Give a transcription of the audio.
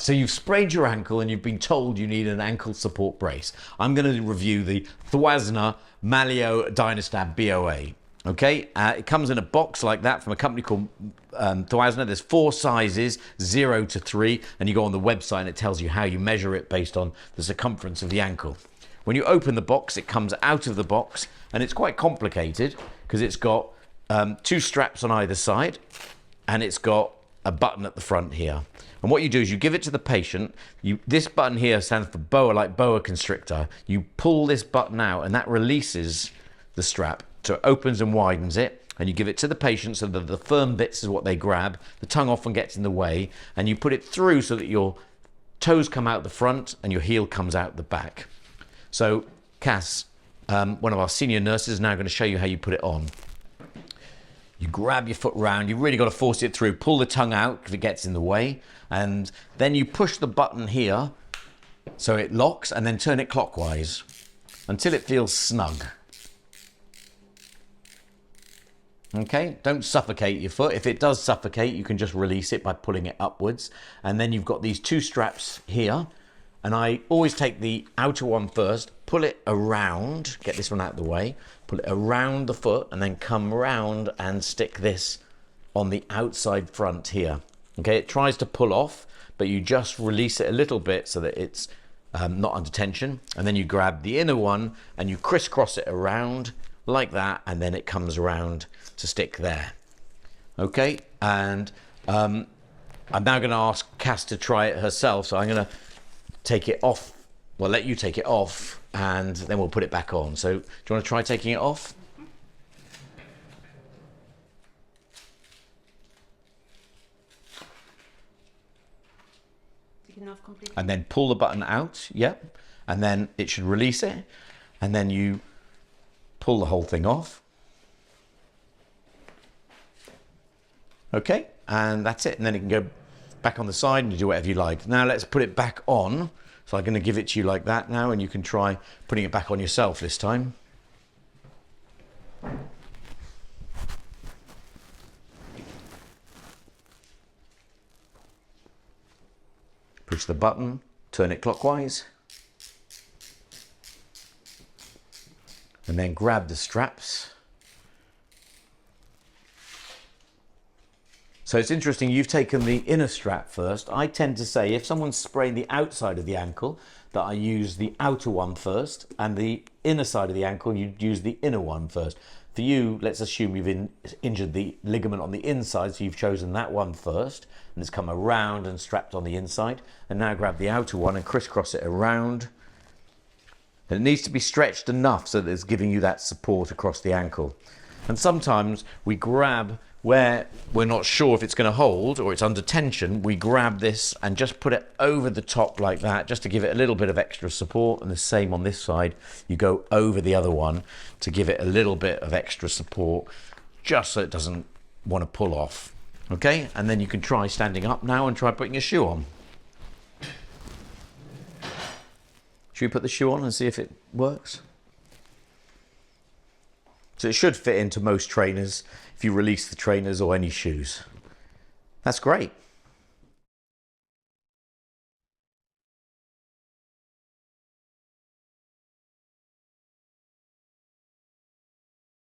so you've sprained your ankle and you've been told you need an ankle support brace. I'm going to review the Thuasne Dynastab BOA. Okay, it comes in a box like that from a company called Thuasne. There's 4 sizes, 0 to 3, and you go on the website and it tells you how you measure it based on the circumference of the ankle. When you open the box, it comes out of the box, and it's quite complicated because it's got 2 straps on either side, and it's got a button at the front here. And what you do is you give it to the patient. This button here stands for BOA, like boa constrictor. You pull this button out, and that releases the strap. So it opens and widens it, and you give it to the patient so that the firm bits is what they grab. The tongue often gets in the way, and you put it through so that your toes come out the front and your heel comes out the back. So Cass, one of our senior nurses, is now going to show you how you put it on. You grab your foot round, you've really got to force it through, pull the tongue out if it gets in the way, and then you push the button here so it locks, and then turn it clockwise until it feels snug. Okay, don't suffocate your foot. If it does suffocate, you can just release it by pulling it upwards. And then you've got these 2 straps here. And I always take the outer one first, pull it around, get this one out of the way, pull it around the foot, and then come around and stick this on the outside front here. Okay, it tries to pull off, but you just release it a little bit so that it's not under tension. And then you grab the inner one and you crisscross it around like that, and then it comes around to stick there. Okay, and I'm now going to ask Cass to try it herself, so I'm going to take it off, well, let you take it off, and then we'll put it back on. So do you want to try taking it off? Taken off completely. And then pull the button out, yep, and then it should release it, and then you pull the whole thing off. Okay, and that's it, and then it can go back on the side and you do whatever you like. Now let's put it back on. So I'm going to give it to you like that now, and you can try putting it back on yourself this time. Push the button, turn it clockwise, and then grab the straps. So it's interesting, you've taken the inner strap first. I tend to say if someone's sprained the outside of the ankle, that I use the outer one first, and the inner side of the ankle, you use the inner one first. For you, let's assume you've injured the ligament on the inside, so you've chosen that one first, and it's come around and strapped on the inside. And now grab the outer one and crisscross it around. And it needs to be stretched enough so that it's giving you that support across the ankle. And sometimes we grab where we're not sure if it's going to hold or it's under tension, we grab this and just put it over the top like that, just to give it a little bit of extra support. And the same on this side, you go over the other one to give it a little bit of extra support, just so it doesn't want to pull off. Okay, and then you can try standing up now and try putting a shoe on. Should we put the shoe on and see if it works? So it should fit into most trainers if you release the trainers or any shoes. That's great.